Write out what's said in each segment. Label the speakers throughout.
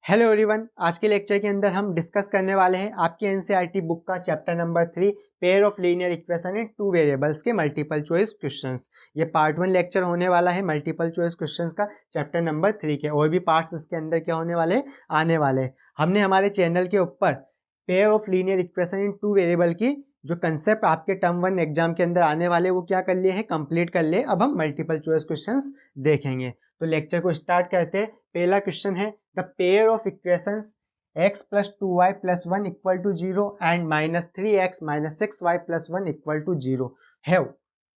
Speaker 1: Hello everyone, आज के lecture के अंदर हम डिस्कस करने वाले हैं आपके एनसीईआरटी बुक का chapter number 3 pair of linear equation in two variables के मल्टीपल चॉइस क्वेश्चंस। ये पार्ट 1 लेक्चर होने वाला है मल्टीपल चॉइस क्वेश्चंस का चैप्टर नंबर 3 के। और भी पार्ट्स इसके अंदर क्या होने वाले आने वाले हैं। हमने हमारे चैनल के ऊपर pair of linear equation in two variable की जो कंसेप्ट आपके टर्म 1 एग्जाम के अंदर आने वाले वो क्या कर लिए हैं, कंप्लीट कर लिए। अब हम मल्टीपल चॉइस क्वेश्चंस देखेंगे। तो लेक्चर को स्टार्ट करते हैं। पहला क्वेश्चन है the pair of equations x plus 2y plus 1 equal to 0 and minus 3x minus 6y plus 1 equal to 0 have।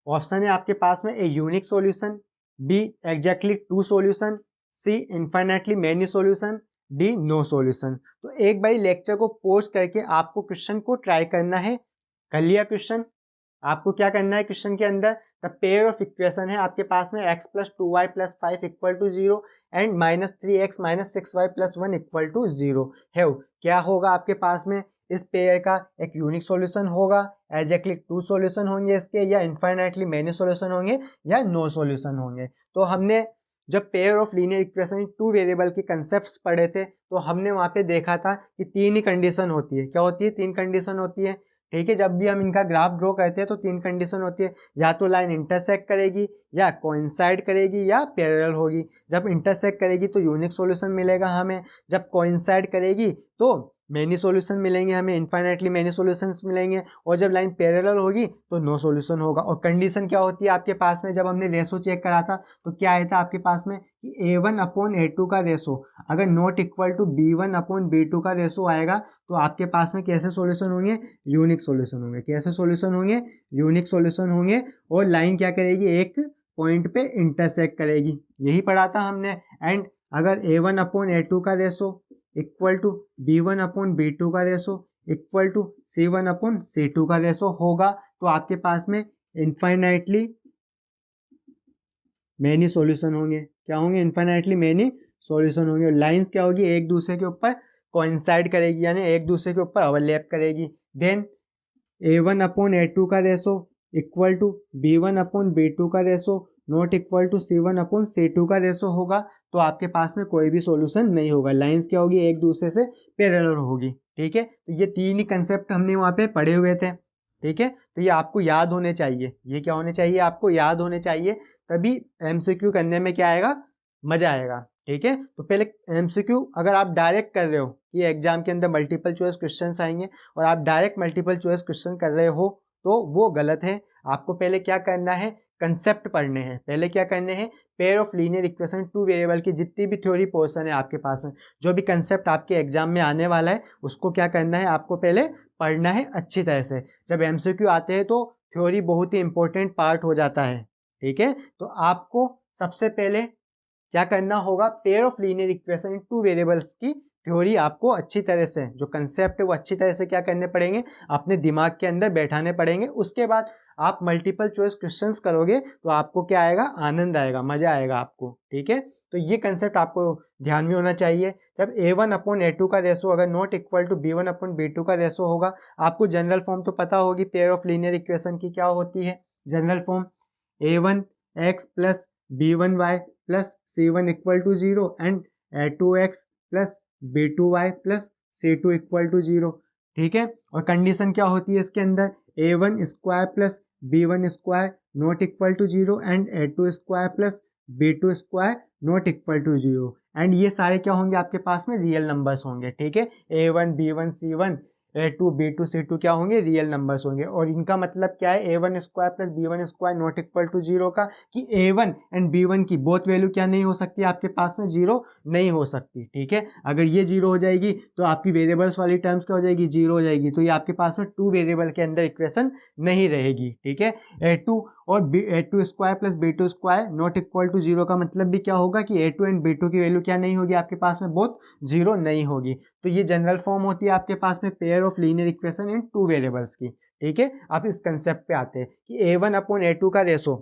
Speaker 1: Option है आपके पास में A unique solution, B exactly two solution, C infinitely many solution, D no solution. तो एक बार lecture को pause करके आपको question को ट्राई करना है। कर लिया क्वेश्चन? आपको क्या करना है क्वेश्चन के अंदर, द पेयर ऑफ इक्वेशन है आपके पास में x plus 2y plus 5 equal to 0 and minus 3x minus 6y plus 1 equal to 0 है। क्या होगा आपके पास में, इस पेयर का एक यूनिक सॉल्यूशन होगा, एग्जैक्टली टू सॉल्यूशन होंगे इसके, या इनफाइनाइटली मेनी सॉल्यूशन होंगे, या नो सॉल्यूशन होंगे। तो हमने जब pair of linear equation two variable के कंसेप्ट्स पढ़े थे तो हमने वहां पे देखा था कि तीन ही कंडीशन होती है। क्या होती है? तीन कंडीशन होती है। ठीक है, जब भी हम इनका ग्राफ ड्रॉ करते हैं तो तीन कंडीशन होती है, या तो लाइन इंटरसेक्ट करेगी, या कोइंसाइड करेगी, या पैरेलल होगी। जब इंटरसेक्ट करेगी तो यूनिक सॉल्यूशन मिलेगा हमें, जब कोइंसाइड करेगी तो मेनी सॉल्यूशन मिलेंगे हमें, इनफाइनाइटली मेनी सॉल्यूशंस मिलेंगे, और जब लाइन पैरेलल होगी तो नो सॉल्यूशन होगा। और कंडीशन क्या होती है आपके पास में, जब हमने रेशो चेक करा था तो क्या आया था आपके पास में कि A1/A2 का रेशो अगर नॉट इक्वल टू B1/B2 का रेशो आएगा तो आपके पास में कैसे सॉल्यूशन होंगे, यूनिक सॉल्यूशन होंगे। कैसे सॉल्यूशन होंगे? यूनिक सॉल्यूशन होंगे। और लाइन क्या करेगी, एक पॉइंट पे इंटरसेक्ट करेगी, यही पढ़ा था हमने। एंड अगर A1/A2 का रेशो इक्वल टू B1/B2 का रेशो इक्वल टू C1/C2 का रेशो होगा तो आपके पास में इनफाइनाइटली मेनी सॉल्यूशन होंगे। क्या होंगे? इनफाइनाइटली मेनी सॉल्यूशन होंगे। लाइंस क्या होगी, एक दूसरे के ऊपर कोइंसाइड करेगी, यानी एक दूसरे के ऊपर ओवरलैप करेगी। देन A1/A2 का रेशो इक्वल टू B1/B2 का ratio not equal to C1/C2 का रेशो होगा तो आपके पास में कोई भी सॉल्यूशन नहीं होगा। लाइंस क्या होगी, एक दूसरे से पैरेलल होगी। ठीक है, तो ये तीन ही कंसेप्ट हमने वहां पे पढ़े हुए थे। ठीक है, तो ये आपको याद होने चाहिए। ये क्या होने चाहिए? आपको याद होने चाहिए, तभी एमसीक्यू करने में क्या आएगा, मजा आएगा। ठीक है, तो पहले एमसीक्यू अगर आप डायरेक्ट कर रहे हो कि एग्जाम के अंदर मल्टीपल चॉइस क्वेश्चंस आएंगे और आप डायरेक्ट मल्टीपल चॉइस क्वेश्चन कर रहे हो तो वो गलत है। आपको पहले क्या करना है, कंसेप्ट पढ़ने हैं। पहले क्या करने हैं, pair of linear equation two variable की जितनी भी थ्योरी पोर्शन है आपके पास में, जो भी कंसेप्ट आपके एग्जाम में आने वाला है उसको क्या करना है, आपको पहले पढ़ना है अच्छी तरह से। जब एमसीक्यू आते हैं तो थ्योरी बहुत ही इंपॉर्टेंट पार्ट हो जाता है। ठीक है, तो आपको सबसे पहले क्या करना होगा, pair of linear equation in two variables की थ्योरी आपको अच्छी तरह से, जो कंसेप्ट है वो अच्छी तरह से क्या करने पड़ेंगे, अपने दिमाग के अंदर बैठाने पड़ेंगे। उसके बाद आप मल्टीपल चॉइस क्वेश्चंस करोगे तो आपको क्या आएगा, आनंद आएगा, मजा आएगा आपको। ठीक है, तो ये कंसेप्ट आपको ध्यान में होना चाहिए। जब A1/A2 का रेशो अगर नॉट इक्वल टू B1/B2 का रेशो होगा, आपको जनरल फॉर्म तो पता होगी पेयर ऑफ लीनियर इक्वेशन की क्या होती है। General form A1x plus B1y plus C1 equal to 0 and A2x plus B2y plus C2 equal to 0। ठीक है, और कंडीशन क्या होती है इसके अंदर, A1 square plus B1 square not equal to 0 and A2 square plus B2 square not equal to 0। And ये सारे क्या होंगे आपके पास में, रियल नंबर्स होंगे। ठीक है, A1 B1 C1 A2 B2 C2 क्या होंगे, रियल नंबर्स होंगे। और इनका मतलब क्या है, A1 square plus B1 square not equal to 0 का, कि A1 एंड B1 की बोथ वैल्यू क्या नहीं हो सकती आपके पास में, 0 नहीं हो सकती। ठीक है, अगर ये 0 हो जाएगी तो आपकी वेरिएबल्स वाली टर्म्स क्या हो जाएगी, 0 हो जाएगी। तो ये आपके पास में टू वेरिएबल के अंदर इक्वेशन नहीं रहेगी। ठीक है, A2 और A2 square plus B2 square not equal to 0 का मतलब भी क्या होगा कि A2 एंड B2 की वैल्यू क्या नहीं होगी आपके पास में, बोथ 0 नहीं होगी। तो ये जनरल फॉर्म होती है आपके पास में pair of linear equation in two variables की। ठीक है, आप इस कंसेप्ट पे आते हैं कि A1/A2 का ratio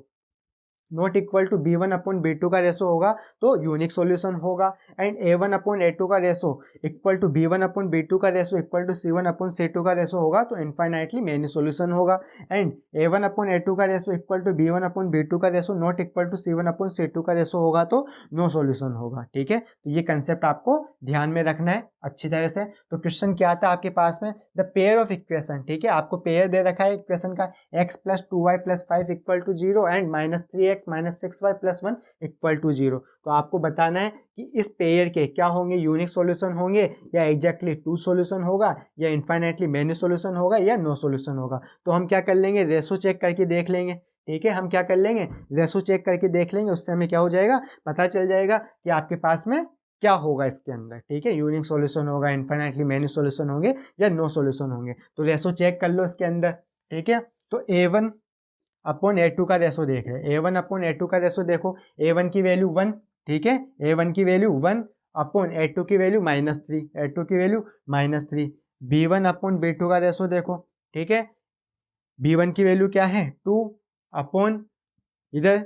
Speaker 1: not equal to B1 upon B2 का रेशो होगा तो यूनिक सॉल्यूशन होगा। एंड A1 अपॉन A2 का ratio equal to B1 upon B2 का ratio equal to C1 upon C2 का रेशो होगा तो इनफाइनाइटली मेनी सॉल्यूशन होगा। एंड A1 अपॉन A2 का ratio equal to B1 upon B2 का ratio not equal to C1 upon C2 का ratio होगा तो नो सॉल्यूशन होगा। ठीक है, तो ये कंसेप्ट आपको ध्यान में रखना है अच्छी तरह से। तो क्वेश्चन क्या था आपके पास में, द पेयर ऑफ इक्वेशन। ठीक है, आपको पेयर दे रखा है इक्वेशन का x plus 2y plus 5 equal to 0 and minus 3x minus 6y plus 1 equal to 0। तो आपको बताना है कि इस पेयर के क्या होंगे, यूनिक सॉल्यूशन होंगे या एग्जैक्टली टू सॉल्यूशन होगा या इनफाइनाइटली मेनी सॉल्यूशन होगा या नो सॉल्यूशन होगा। तो हम क्या कर लेंगे, रेशो चेक करके देख लेंगे। ठीक है, हम क्या कर लेंगे, रेशो चेक करके देख लेंगे, उससे हमें क्या हो जाएगा, पता चल जाएगा कि आपके पास में क्या होगा इसके अंदर। ठीक है, यूनिक सॉल्यूशन होगा, इनफाइनाइटली मेनी सॉल्यूशन होंगे या नो सॉल्यूशन होंगे। तो रेशो चेक कर लो इसके अंदर। ठीक है, तो A1 अपॉन A2 का रेशो देख रहे हैं, A1 अपॉन A2 का रेशो देखो, A1 की वैल्यू 1। ठीक है, A1 की वैल्यू 1 अपॉन A2 की वैल्यू -3, A2 की वैल्यू -3। B1 अपॉन B2 का रेशो देखो। ठीक है, B1 की वैल्यू क्या है 2 अपॉन इधर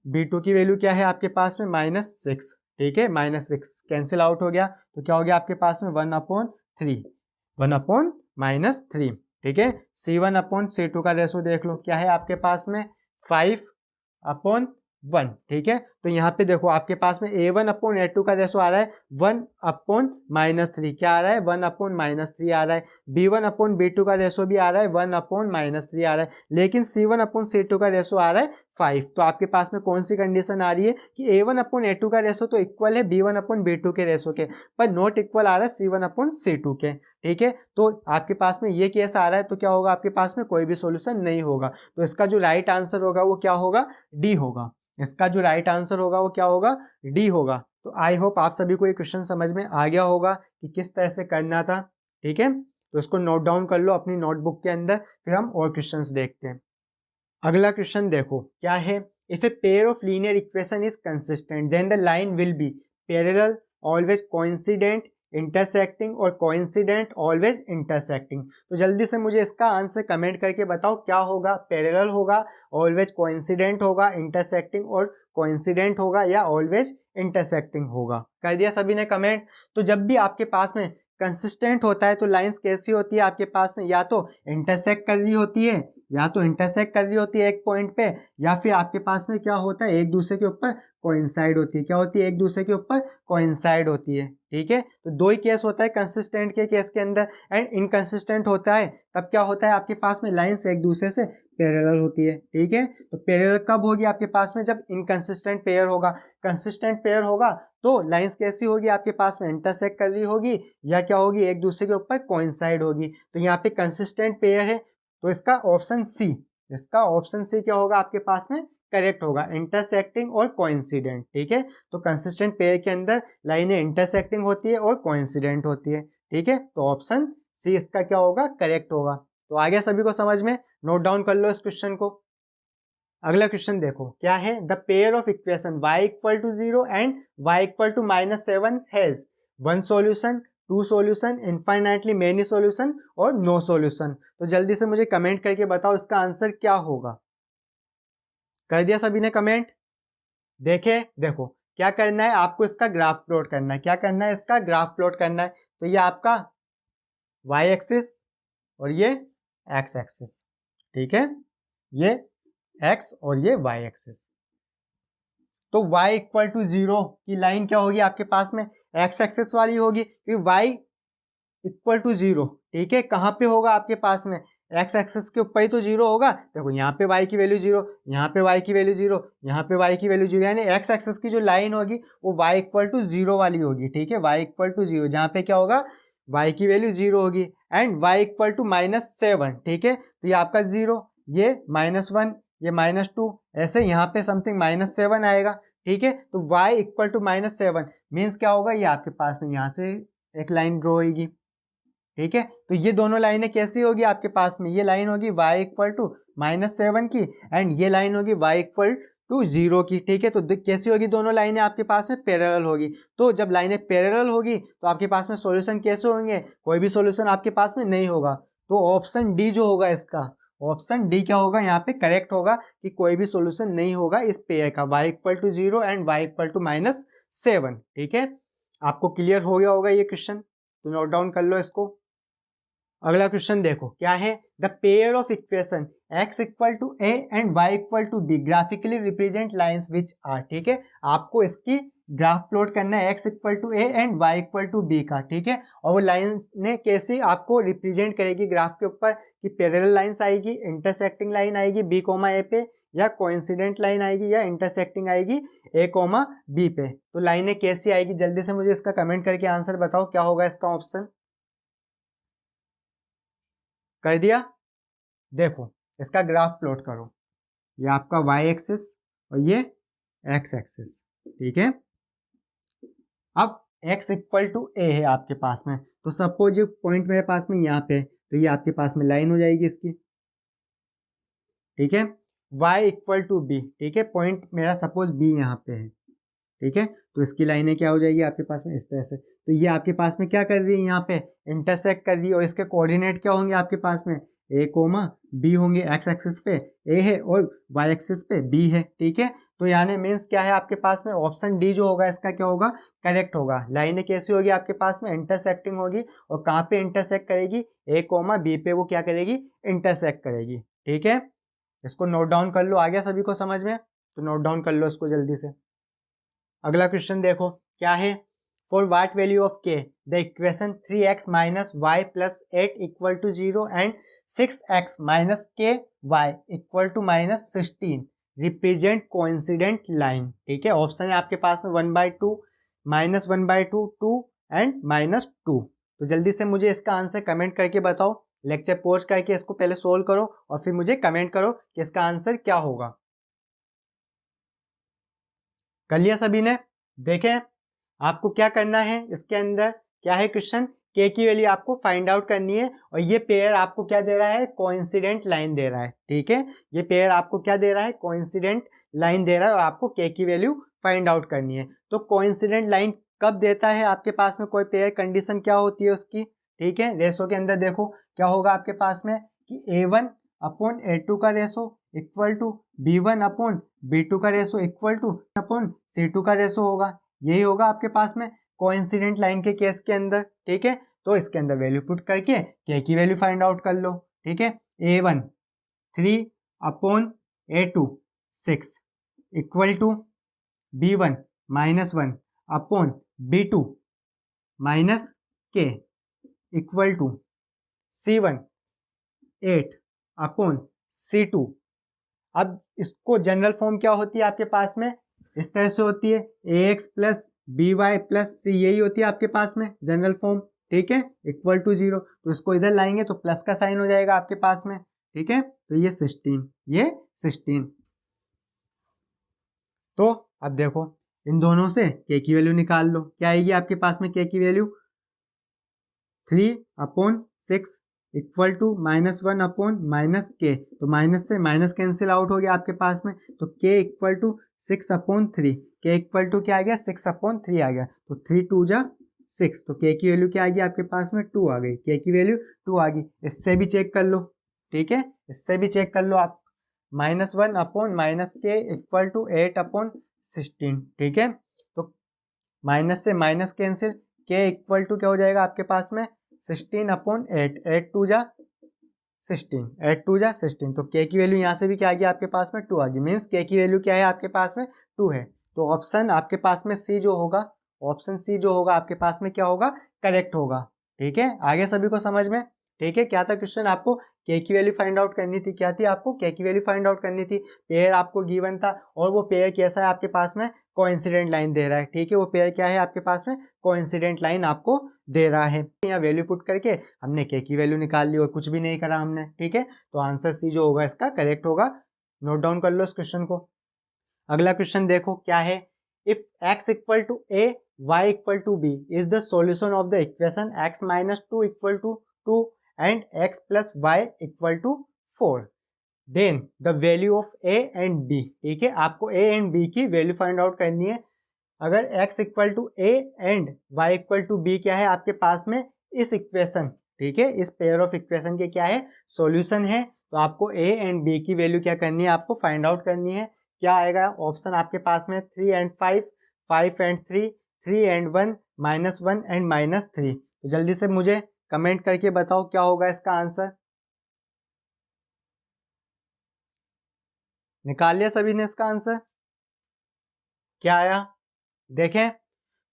Speaker 1: B2 की वैल्यू क्या है आपके पास में -6। ठीक है, -6 कैंसिल आउट हो गया तो क्या हो गया आपके पास में 1/3, 1/-3। ठीक है, C1 अपॉन C2 का रेशो देख लो, क्या है आपके पास में 5/1। ठीक है, तो यहाँ पे देखो आपके पास में A1 अपॉन A2 का रेशो आ रहा है 1/-3, क्या आ रहा है 1/-3 आ रहा है। B1 अपॉन B2 का रेशो भी आ रहा है 1/-3 आ रहा है, लेकिन C1 अपॉन C2 का रेशो आ रहा है 5। तो आपके पास में कौन सी कंडीशन आ रही है कि A1 अपॉन A2 का रेशो तो इक्वल है B1 अपॉन B2 के रेशो के, पर नॉट इक्वल आ रहा है C1 अपॉन C2 के। ठीक है, तो आपके पास में ये केस आ रहा है तो क्या होगा, आपके पास में कोई भी सॉल्यूशन नहीं होगा। तो इसका जो राइट आंसर होगा वो क्या होगा, डी होगा। इसका जो राइट आंसर होगा वो क्या होगा, डी होगा। तो आई होप आप सभी को ये क्वेश्चन समझ में आ गया होगा कि किस तरह से करना था। ठीक है, तो इसको नोट डाउन कर लो अपनी नोटबुक के अंदर, फिर हम और क्वेश्चंस देखते हैं। अगला क्वेश्चन देखो क्या है, if a pair of linear equation is consistent then the line will be parallel, always coincident, intersecting और कोइंसिडेंट, ऑलवेज इंटरसेक्टिंग। तो जल्दी से मुझे इसका आंसर कमेंट करके बताओ क्या होगा, पैरेलल होगा, ऑलवेज कोइंसिडेंट होगा, इंटरसेक्टिंग और कोइंसिडेंट होगा या ऑलवेज इंटरसेक्टिंग होगा। कर दिया सभी ने कमेंट। तो जब भी आपके पास में कंसिस्टेंट होता है तो लाइंस कैसी होती है आपके पास में, या तो इंटरसेक्ट कर रही होती है, या तो इंटरसेक्ट कर रही होती है एक पॉइंट पे, या फिर आपके पास में क्या होता है एक दूसरे के ऊपर कोइंसाइड होती है। क्या होती है, एक दूसरे के ऊपर कोइंसाइड होती है। ठीक है, तो दो ही केस होता है कंसिस्टेंट के केस के अंदर। एंड इनकंसिस्टेंट होता है तब क्या होता है आपके पास में लाइंस एक दूसरे से पैरेलल होती है। ठीक है, तो पैरेलल कब होगी आपके पास में, जब इनकंसिस्टेंट पेयर होगा। कंसिस्टेंट पेयर होगा तो लाइंस कैसी होगी आपके पास में, इंटरसेक्ट कर रही होगी या क्या होगी, एक दूसरे के ऊपर कोइंसाइड होगी। तो यहाँ पे कंसिस्टेंट पेयर है तो इसका ऑप्शन सी, क्या होगा आपके पास में, करेक्ट होगा, इंटरसेक्टिंग और कोइंसिडेंट। ठीक है, तो कंसिस्टेंट पेयर के अंदर लाइनें इंटरसेक्टिंग होती है और कोइंसिडेंट होती है। ठीक है, तो ऑप्शन सी इसका क्या होगा, करेक्ट होगा। तो आगे सभी को समझ में, नोट डाउन कर लो इस क्वेश्चन को। अगला क्वेश्चन देखो क्या है, the pair of equation y equal to 0 and y equal to -7 has one solution, two solution, infinitely many solution और नो सॉल्यूशन। तो जल्दी से मुझे कमेंट करके बताओ इसका आंसर क्या होगा। कर दिया सभी ने कमेंट। देखे, देखो क्या करना है आपको, इसका ग्राफ प्लॉट करना है। क्या करना है, इसका ग्राफ प्लॉट करना है। तो ये आपका y एक्सिस और ये x एक्सिस। ठीक है, ये x और ये y एक्सिस। तो y इक्वल टू 0 की लाइन क्या होगी आपके पास में, x एक्सिस वाली होगी, क्योंकि y इक्वल टू 0। ठीक है, कहाँ पे होगा आपके पास में, x एक्सिस के ऊपर ही तो 0 होगा। देखो यहाँ पे y की वैल्यू 0, यहाँ पे y की वैल्यू 0, यहाँ पे y की वैल्यू 0, यानी x एक्सिस की जो लाइन होगी वो y इक्वल टू 0 वाली होगी। ठीक है, y इक्वल टू 0, जहाँ पे क्या होगा, y की वैल्यू 0 होगी एंड y इक्वल टू -7। ठीक है, तो ये आपका 0, ये -1, ये -2, ऐसे यहाँ पे समथिंग -7 आएगा। ठीक है, तो y इक्वल टू -7 मीन्स क्या होगा, ये आपके पास में यहाँ से एक लाइन ड्रॉ होगी। ठीक है, तो ये दोनों लाइनें कैसी होगी आपके पास में, ये लाइन होगी y इक्वल टू -7 की एंड ये लाइन होगी y इक्वल टू 0 की। ठीक है, तो कैसी होगी, दोनों लाइनें आपके पास में पैरेलल होगी। तो जब लाइनें पैरेलल होगी तो आपके पास में सॉल्यूशन कैसे होंगे, कोई भी सॉल्यूशन आपके पास में नहीं होगा। तो ऑप्शन डी जो होगा इसका, ऑप्शन डी क्या होगा यहाँ पे करेक्ट होगा कि कोई भी सॉल्यूशन नहीं होगा इस पेयर का y equal to 0 and y equal to -7। ठीक है, आपको क्लियर हो गया होगा ये क्वेश्चन, तो नोट डाउन कर लो इसको। अगला क्वेश्चन देखो क्या है, the pair of equation x equal to a and y equal to b graphically represent lines which are. ठीक है, आपको इसकी ग्राफ प्लॉट करना है x equal to a and y equal to b का। ठीक है, और वो लाइन ने कैसे आपको रिप्रेजेंट करेगी ग्राफ के ऊपर, कि पैरेलल लाइंस आएगी, इंटरसेक्टिंग लाइन आएगी b कोमा a पे, या कोइंसिडेंट लाइन आएगी, या इंटरसेक्टिंग आएगी a कोमा b पे। तो लाइनें कैसी आएगी, जल्दी से मुझे इसका कमेंट करके आंसर बताओ क्या होगा इसका ऑप्शन। कर दिया, देखो इसका ग्राफ प्लॉट करो, ये आपका y एक्सिस और ये x एक्सिस। ठीक है, अब x इक्वल टू a है आपके पास में, तो सपोज ये पॉइंट मेरे पास में यहाँ पे, तो ये आपके पास में लाइन हो जाएगी इसकी। ठीक है, y इक्वल टू b, ठीक है, पॉइंट मेरा सपोज b यहाँ पे है। ठीक है, तो इसकी लाइनें क्या हो जाएगी आपके पास में इस तरह से, तो ये आपके पास में क्या कर रही है, यहाँ पे इंटरसेक्ट कर रही है, और इसके कोऑर्डिनेट क्या होंगे आपके पास में a कोमा b होंगे, x एक्सिस पे a है और y एक्सिस पे b है। ठीक है, तो यानी मीन्स क्या है आपके पास में ऑप्शन डी जो होगा इसका क्या होगा, करेक्ट होगा। लाइनें कैसी होगी आपके पास में, इंटरसेक्टिंग होगी, और कहाँ पे इंटरसेक्ट करेगी, a कोमा b पे वो क्या करेगी, इंटरसेक्ट करेगी। ठीक है, इसको नोट डाउन कर लो, आ गया सभी को समझ में, तो नोट डाउन कर लो इसको जल्दी से। अगला क्वेश्चन देखो क्या है, for what value of k the equation 3x minus y plus 8 equal to 0 and 6x minus k y equal to -16 represent coincident line. ठीक है, ऑप्शन है आपके पास में 1/2, -1/2, 2 एंड -2। तो जल्दी से मुझे इसका आंसर कमेंट करके बताओ, लेक्चर पॉज करके इसको पहले सोल्व करो और फिर मुझे कमेंट करो कि इसका आंसर क्या होगा। कर लिया सभी ने, देखें आपको क्या करना है, इसके अंदर क्या है क्वेश्चन, के की वैल्यू आपको फाइंड आउट करनी है, और ये पेयर आपको क्या दे रहा है, कोइंसिडेंट लाइन दे रहा है। ठीक है, ये पेयर आपको क्या दे रहा है, कोइंसिडेंट लाइन दे रहा है, और आपको के की वैल्यू फाइंड आउट करनी है। तो कोइंसिडेंट लाइन कब देता है आपके पास में कोई पेयर, कंडीशन क्या होती है उसकी। ठीक है, रेशो के अंदर देखो क्या होगा आपके पास में, कि a1 अपॉन a2 का ratio equal to b1 upon b2 का ratio equal two upon c2 का रेशो होगा। यही होगा आपके पास में कोइंसिडेंट लाइन के केस के अंदर। ठीक है, तो इसके अंदर वैल्यू पुट करके के की वैल्यू फाइंड आउट कर लो। ठीक है, a1 3 upon a2 6 equal to b1 -1 upon b2 minus k equal to c1 8 upon c2। अब इसको जनरल फॉर्म क्या होती है आपके पास में, इस तरह से होती है ax plus by plus c, यही होती है आपके पास में जनरल फॉर्म। ठीक है, इक्वल टू 0, तो इसको इधर लाएंगे तो प्लस का साइन हो जाएगा आपके पास में। ठीक है, तो ये 16, ये 16। तो अब देखो इन दोनों से के की वैल्यू निकाल लो, क्या आएगी आपके पास में के की value, 3 upon 6 equal to -1 upon minus k, तो माइनस से माइनस कैंसिल आउट हो गया आपके पास में, तो k इक्वल टू 6 अपॉन 3, के इक्वल टू क्या आ गया, 6 अपॉन 3 आ गया, तो 3 2 जा 6, तो k की वैल्यू क्या आ गई आपके पास में, 2 आ गई, k की वैल्यू 2 आ गई। इससे भी चेक कर लो, ठीक है, इससे भी चेक कर लो आप, -1 upon minus k equal to 8 upon 16। ठीक है, तो माइनस से minus cancel, k equal to क्या हो जाएगा आपके पास में 16 अपॉन 8, 8 2 जा 16, 8 2 जा 16, तो k की वैल्यू यहाँ से भी क्या आ गया आपके पास में 2 आ गई, मीन्स k की वैल्यू क्या है आपके पास में 2 है। तो ऑप्शन आपके पास में सी जो होगा, ऑप्शन सी जो होगा आपके पास में क्या होगा, करेक्ट होगा। ठीक है, आगे सभी को समझ में। ठीक है, क्या था क्वेश्चन, आपको k की वैल्यू फाइंड आउट करनी थी, क्या थी आपको k की वैल्यू फाइंड आउट करनी थी, पेयर आपको गिवन था, और वो पेयर कैसा है आपके पास में, कोइंसिडेंट लाइन दे रहा है। ठीक है, वो पेयर क्या है आपके पास में, कोइंसिडेंट लाइन आपको दे रहा है। यहाँ वैल्यू पुट करके हमने के की वैल्यू निकाल ली और कुछ भी नहीं करा हमने। ठीक है, तो आंसर सी जो होगा इसका करेक्ट होगा, नोट डाउन कर लो इस क्वेश्चन को। अगला क्वेश्चन देखो क्या है, if x equal to a y equal to b is the solution of the equation x minus 2 equal to 2 and x plus y equal to 4, then the value of a and b। ठीक है, आपको a and b की value find out करनी है। अगर x equal to a and y equal to b क्या है आपके पास में, इस इक्वेशन, ठीक है, इस पेयर ऑफ इक्वेशन के क्या है, सॉल्यूशन है, तो आपको ए एंड बी की वैल्यू क्या करनी है, आपको फाइंड आउट करनी है। क्या आएगा ऑप्शन आपके पास में 3 एंड 5, 5 एंड 3, 3 एंड 1, -1 एंड -3। तो जल्दी से मुझे कमेंट करके बताओ क्या होगा इसका आंसर। निकाल लिया सभी ने इसका आंसर, क्या आया देखें।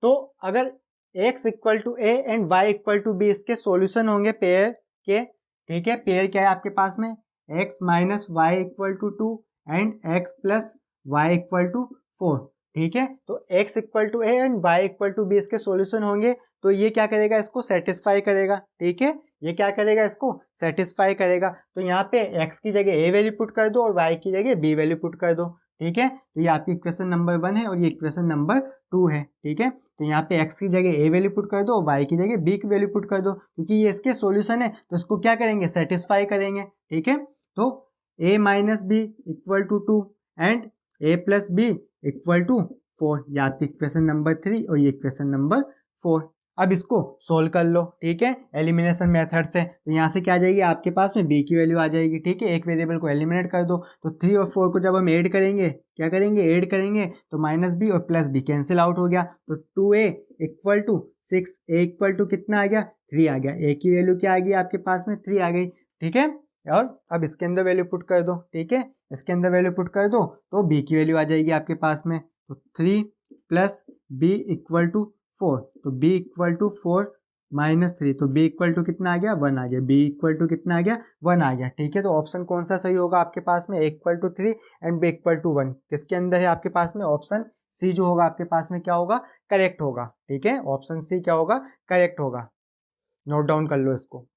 Speaker 1: तो अगर x equal to a and y equal to b इसके सॉल्यूशन होंगे पेयर के, ठीक है। पेयर क्या है आपके पास में, x minus y equal to 2 and x plus y equal to 4, ठीक है। तो x equal to a and y equal to b इसके सॉल्यूशन होंगे, तो ये क्या करेगा, इसको सेटिस्फाई करेगा, ठीक है। ये क्या करेगा, इसको सेटिस्फाई करेगा। तो यहाँ पे x की जगह a वैल्यू पुट कर दो और y की जगह b वैल्यू पुट कर दो, ठीक है। तो ये आपकी इक्वेशन नंबर 1 है और ये इक्वेशन नंबर 2 है, ठीक है। तो यहाँ पे x की जगह a वैल्यू पुट कर दो और y की जगह b की वैल्यू पुट कर दो, क्योंकि ये इसके सॉल्यूशन है तो इसको क्या करेंगे, सेटिस्फाई करेंगे, ठीक है। तो a minus b equal to 2 and a plus b equal to 4, ये आपकी इक्वेशन नंबर 3 और ये इक्वेशन नंबर 4। अब इसको सोल्व कर लो, ठीक है, एलिमिनेशन मेथड से। तो यहाँ से क्या आ जाएगी, आपके पास में b की वैल्यू आ जाएगी, ठीक है। एक वेरिएबल को एलिमिनेट कर दो, तो 3 और 4 को जब हम ऐड करेंगे, क्या करेंगे, ऐड करेंगे, तो माइनस बी और प्लस बी कैंसिल आउट हो गया। तो 2a equal to 6, a equal to कितना आ गया, 3 आ गया। a की वैल्यू क्या आ गई आपके पास में, 3 आ गई, ठीक है। और अब इसके अंदर वैल्यू पुट कर दो, ठीक है, इसके अंदर वैल्यू पुट कर दो तो b की वैल्यू आ जाएगी आपके पास में। तो 3 प्लस बी इक्वल टू 4, तो b इक्वल टू 4 माइनस 3, तो b इक्वल टू कितना आ गया, 1 आ गया। b इक्वल टू कितना आ गया, 1 आ गया, ठीक है। तो ऑप्शन कौन सा सही होगा आपके पास में, a equal to 3 and b equal to 1, किसके अंदर है आपके पास में, ऑप्शन सी जो होगा आपके पास में क्या होगा, करेक्ट होगा, ठीक है। ऑप्शन सी क्या होगा, करेक्ट होगा। नोट डाउन कर लो इसको।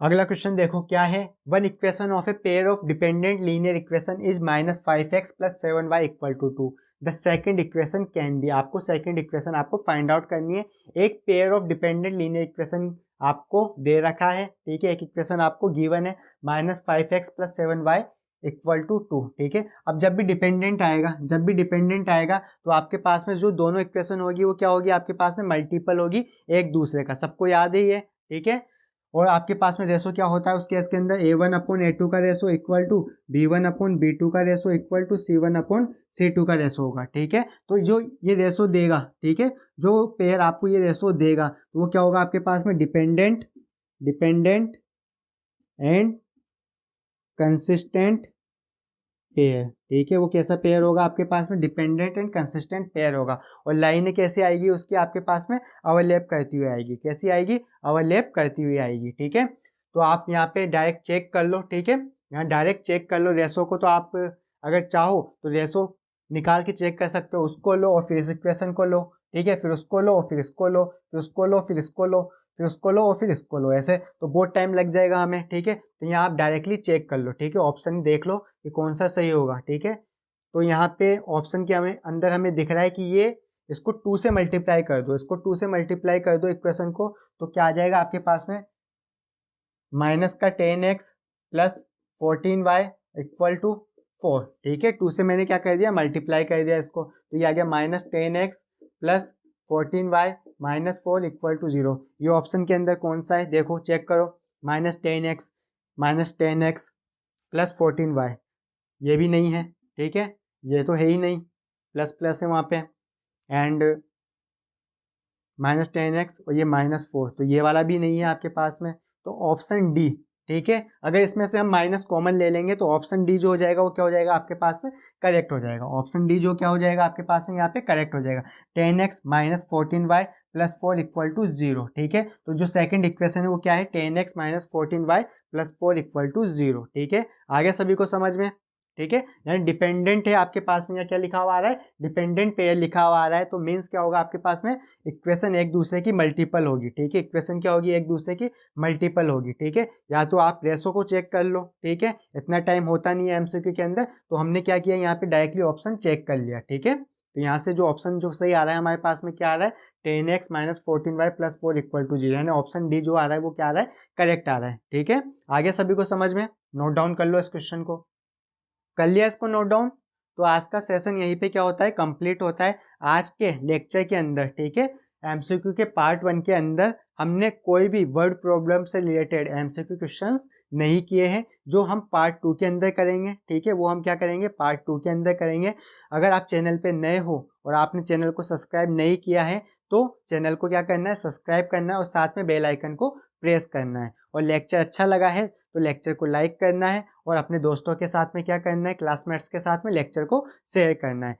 Speaker 1: अगला क्वेश्चन देखो क्या है, one equation of a pair of dependent linear equation is -5x plus 7y equal to 2। The second equation can be, आपको सेकंड इक्वेशन आपको फाइंड आउट करनी है। एक pair of dependent linear equation आपको दे रखा है, ठीक है। एक इक्वेशन आपको गिवन है -5x plus 7y equal to 2, ठीक है। अब जब भी डिपेंडेंट आएगा, जब भी डिपेंडेंट आएगा तो आपके पास में जो दोनों इक्वेशन होगी वो क्या होगी, आपके पास में मल्टीपल होगी एक दूसरे का, सबको याद ही है, ठीक है। और आपके पास में रेशो क्या होता है उस केस के अंदर, a1 अपॉन a2 का ratio equal to b1 upon b2 का ratio equal to c1 upon c2 का रेशो होगा, ठीक है। तो जो ये रेशो देगा, ठीक है, जो पेयर आपको ये रेशो देगा तो वो क्या होगा आपके पास में, डिपेंडेंट एंड कंसिस्टेंट पेयर, ठीक है। वो कैसा पेयर होगा आपके पास में, डिपेंडेंट एंड कंसिस्टेंट पेयर होगा। और लाइन कैसे आएगी उसकी आपके पास में, ओवरलैप करती हुई आएगी, कैसी आएगी, ओवरलैप करती हुई आएगी, ठीक है। तो आप यहाँ पे डायरेक्ट चेक कर लो, ठीक है, यहाँ डायरेक्ट चेक कर लो रेशो को। तो आप अगर चाहो तो रेशो निकाल के चेक कर सकते हो, उसको लो और फिर इस इक्वेशन को लो, ठीक है, फिर उसको लो फिर इसको लो, फिर उसको लो फिर इसको लो, फिर उसको लो और फिर इसको लो, ऐसे तो बहुत टाइम लग जाएगा हमें, ठीक है। तो यहाँ आप डायरेक्टली चेक कर लो, ठीक है, ऑप्शन देख लो कि कौन सा सही होगा, ठीक है। तो यहाँ पे ऑप्शन के हमें अंदर हमें दिख रहा है कि ये इसको 2 से मल्टीप्लाई कर दो, इसको 2 से मल्टीप्लाई कर दो इक्वेशन को, तो क्या आ जाएगा आपके पास में, माइनस का 10x plus 14y equal to 4, ठीक है। 2 से मैंने क्या कर दिया, मल्टीप्लाई कर दिया इसको, तो ये आ गया -10x plus 14y minus 4 equal to 0। ये ऑप्शन के अंदर कौन सा है, देखो चेक करो, -10x प्लस 14y, ये भी नहीं है, ठीक है, ये तो है ही नहीं, प्लस प्लस है वहाँ पे, एंड -10x और ये -4, तो ये वाला भी नहीं है आपके पास में। तो ऑप्शन डी, ठीक है, अगर इसमें से हम माइनस कॉमन ले लेंगे तो ऑप्शन डी जो हो जाएगा वो क्या हो जाएगा आपके पास में, करेक्ट हो जाएगा। ऑप्शन डी जो क्या हो जाएगा आपके पास में यहाँ पे करेक्ट हो जाएगा, 10x minus 14y plus 4 equal to 0, ठीक है। तो जो सेकंड इक्वेशन है वो क्या है, 10x minus 14y plus 4 equal to 0, ठीक है। आगे सभी को समझ में, ठीक है। यानी डिपेंडेंट है आपके पास में, या क्या लिखा हुआ आ रहा है, डिपेंडेंट पेयर लिखा हुआ आ रहा है, तो मीन्स क्या होगा आपके पास में, इक्वेशन एक दूसरे की मल्टीपल होगी, ठीक है। इक्वेशन क्या होगी, एक दूसरे की मल्टीपल होगी, ठीक है। या तो आप रेशो को चेक कर लो, ठीक है, इतना टाइम होता नहीं है एमसीक्यू के अंदर, तो हमने क्या किया यहाँ पे डायरेक्टली ऑप्शन चेक कर लिया, ठीक है। तो यहाँ से जो ऑप्शन जो सही आ रहा है हमारे पास में क्या आ रहा है, 10x minus 14y plus 4 equal to 0, यानी ऑप्शन डी जो आ रहा है वो क्या आ रहा है, करेक्ट आ रहा है, ठीक है। आगे सभी को समझ में, नोट डाउन कर लो इस क्वेश्चन को, कर लिया इसको नोट डाउन। तो आज का सेशन यहीं पे क्या होता है, कंप्लीट होता है आज के लेक्चर के अंदर, ठीक है। एमसीक्यू के पार्ट 1 के अंदर हमने कोई भी वर्ड प्रॉब्लम से रिलेटेड एमसीक्यू क्वेश्चंस नहीं किए हैं, जो हम पार्ट 2 के अंदर करेंगे। ठीक है, वो हम क्या करेंगे, पार्ट 2 के अंदर करेंगे। अगर आप चैनल पे नए हो और आपने चैनल को सब्सक्राइब नहीं किया है तो चैनल को क्या करना है, सब्सक्राइब करना है और साथ में बेल आइकन को प्रेस करना है। और लेक्चर अच्छा लगा है तो लेक्चर को लाइक करना है और अपने दोस्तों के साथ में क्या करना है, क्लासमेट्स के साथ में लेक्चर को शेयर करना है।